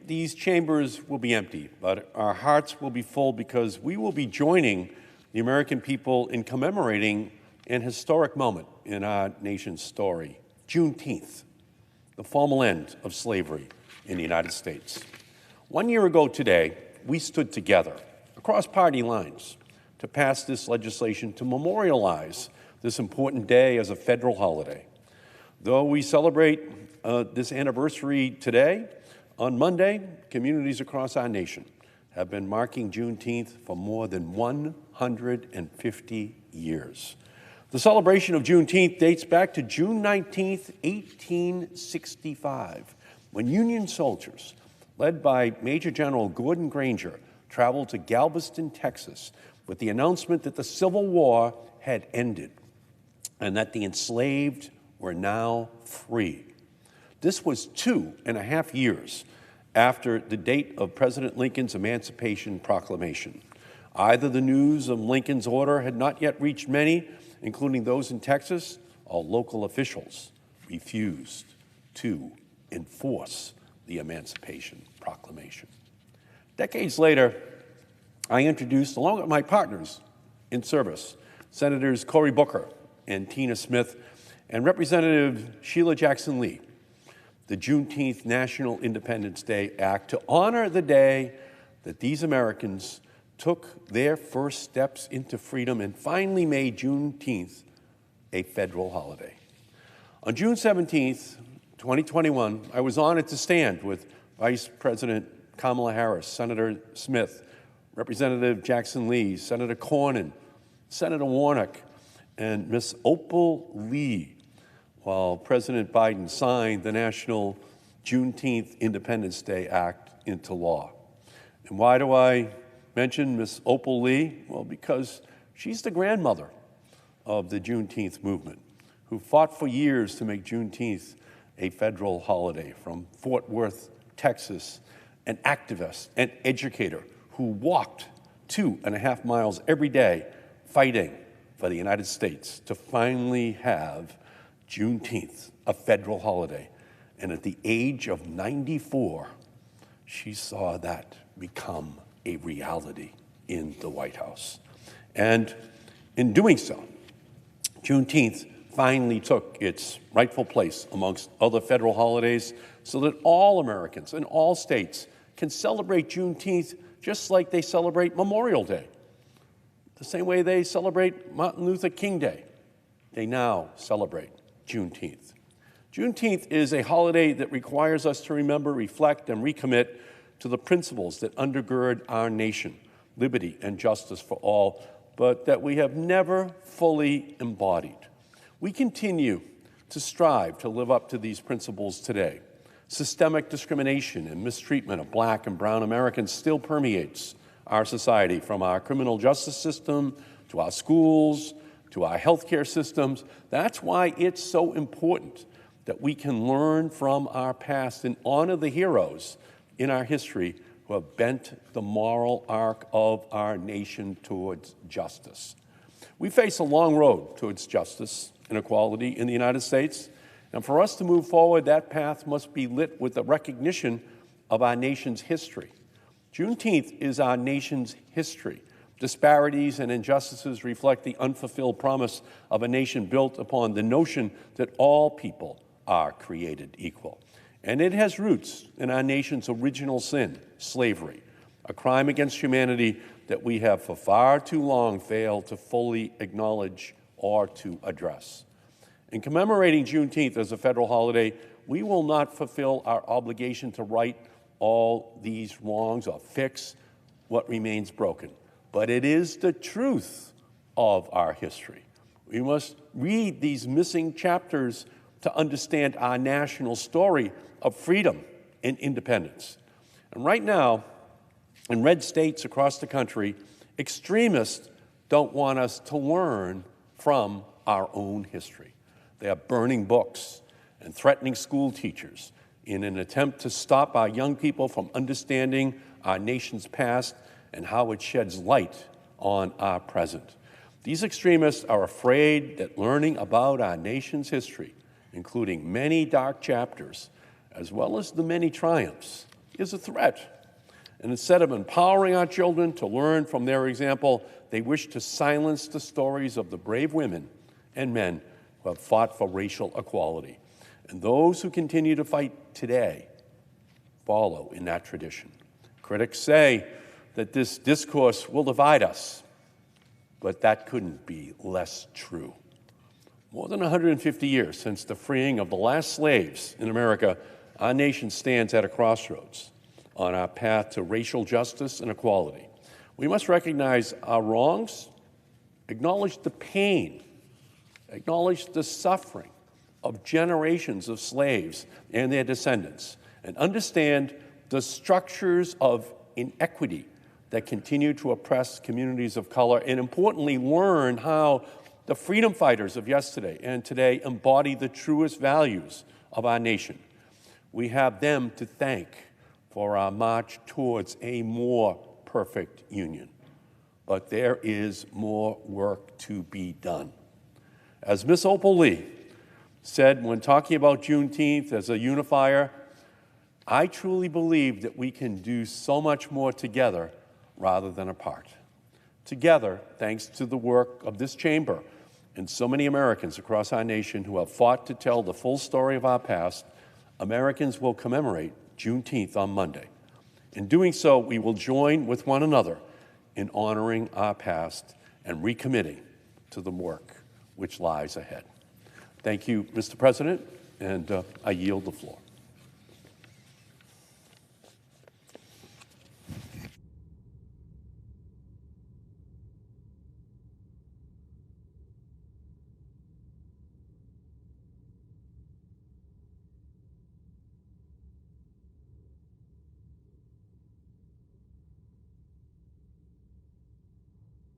These chambers will be empty, but our hearts will be full because we will be joining the American people in commemorating an historic moment in our nation's story, Juneteenth, the formal end of slavery in the United States. 1 year ago today, we stood together across party lines to pass this legislation to memorialize this important day as a federal holiday. Though we celebrate this anniversary today, on Monday, communities across our nation have been marking Juneteenth for more than 150 years. The celebration of Juneteenth dates back to June 19, 1865, when Union soldiers, led by Major General Gordon Granger, traveled to Galveston, Texas, with the announcement that the Civil War had ended and that the enslaved were now free. This was 2.5 years after the date of President Lincoln's Emancipation Proclamation. Either the news of Lincoln's order had not yet reached many, including those in Texas, or local officials refused to enforce the Emancipation Proclamation. Decades later, I introduced, along with my partners in service, Senators Cory Booker and Tina Smith, and Representative Sheila Jackson Lee, the Juneteenth National Independence Day Act to honor the day that these Americans took their first steps into freedom and finally made Juneteenth a federal holiday. On June 17th, 2021, I was honored to stand with Vice President Kamala Harris, Senator Smith, Representative Jackson Lee, Senator Cornyn, Senator Warnock, and Ms. Opal Lee, while President Biden signed the National Juneteenth Independence Day Act into law. And why do I mention Ms. Opal Lee? Well, because she's the grandmother of the Juneteenth movement, who fought for years to make Juneteenth a federal holiday. From Fort Worth, Texas, an activist and educator who walked 2.5 miles every day fighting for the United States to finally have Juneteenth, a federal holiday. And at the age of 94, she saw that become a reality in the White House. And in doing so, Juneteenth finally took its rightful place amongst other federal holidays so that all Americans in all states can celebrate Juneteenth just like they celebrate Memorial Day. The same way they celebrate Martin Luther King Day, they now celebrate Juneteenth. Juneteenth is a holiday that requires us to remember, reflect, and recommit to the principles that undergird our nation, liberty and justice for all, but that we have never fully embodied. We continue to strive to live up to these principles today. Systemic discrimination and mistreatment of Black and brown Americans still permeates our society, from our criminal justice system to our schools, to our healthcare systems. That's why it's so important that we can learn from our past and honor the heroes in our history who have bent the moral arc of our nation towards justice. We face a long road towards justice and equality in the United States, and for us to move forward, that path must be lit with the recognition of our nation's history. Juneteenth is our nation's history. Disparities and injustices reflect the unfulfilled promise of a nation built upon the notion that all people are created equal. And it has roots in our nation's original sin, slavery, a crime against humanity that we have for far too long failed to fully acknowledge or to address. In commemorating Juneteenth as a federal holiday, we will not fulfill our obligation to right all these wrongs or fix what remains broken. But it is the truth of our history. We must read these missing chapters to understand our national story of freedom and independence. And right now, in red states across the country, extremists don't want us to learn from our own history. They are burning books and threatening school teachers in an attempt to stop our young people from understanding our nation's past and how it sheds light on our present. These extremists are afraid that learning about our nation's history, including many dark chapters, as well as the many triumphs, is a threat. And instead of empowering our children to learn from their example, they wish to silence the stories of the brave women and men who have fought for racial equality. And those who continue to fight today follow in that tradition. Critics say that this discourse will divide us, but that couldn't be less true. More than 150 years since the freeing of the last slaves in America, our nation stands at a crossroads on our path to racial justice and equality. We must recognize our wrongs, acknowledge the pain, acknowledge the suffering of generations of slaves and their descendants, and understand the structures of inequity that continue to oppress communities of color, and importantly, learn how the freedom fighters of yesterday and today embody the truest values of our nation. We have them to thank for our march towards a more perfect union. But there is more work to be done. As Miss Opal Lee said when talking about Juneteenth as a unifier, I truly believe that we can do so much more together rather than apart. Together, thanks to the work of this chamber and so many Americans across our nation who have fought to tell the full story of our past, Americans will commemorate Juneteenth on Monday. In doing so, we will join with one another in honoring our past and recommitting to the work which lies ahead. Thank you, Mr. President, and I yield the floor.